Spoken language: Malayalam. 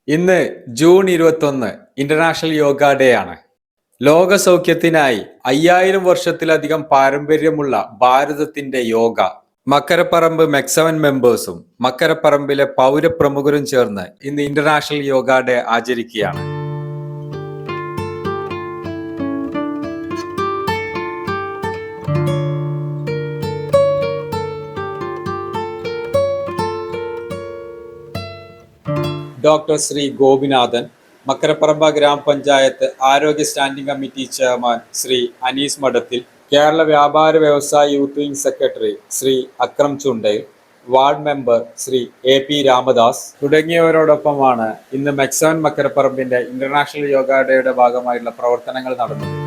ഇന്ന് ജൂൺ 21 ഇന്റർനാഷണൽ യോഗ ഡേ ആണ്. ലോക സൗഖ്യത്തിനായി 5000 വർഷത്തിലധികം പാരമ്പര്യമുള്ള ഭാരതത്തിന്റെ യോഗ മക്കരപ്പറമ്പ് മെക്സവൻ മെമ്പേഴ്സും മക്കരപ്പറമ്പിലെ പൗരപ്രമുഖരും ചേർന്ന് ഇന്ന് ഇന്റർനാഷണൽ യോഗ ഡേ ആചരിക്കുകയാണ്. ഡോക്ടർ ശ്രീ ഗോപിനാഥൻ, മക്കരപ്പറമ്പ ഗ്രാമപഞ്ചായത്ത് ആരോഗ്യ standing committee chairman Shri Anees Madathil, Kerala Vyapara Vyavasaya youth wing secretary Shri Akram Chundayil, ward member Shri AP Ramadas തുടങ്ങിയവരോടൊപ്പമാണ് ഇന്ന് മെക്സവൻ മക്കരപ്പറമ്പിന്റെ ഇന്റർനാഷണൽ യോഗ ഡേയുടെ ഭാഗമായിട്ടുള്ള പ്രവർത്തനങ്ങൾ നടന്നത്.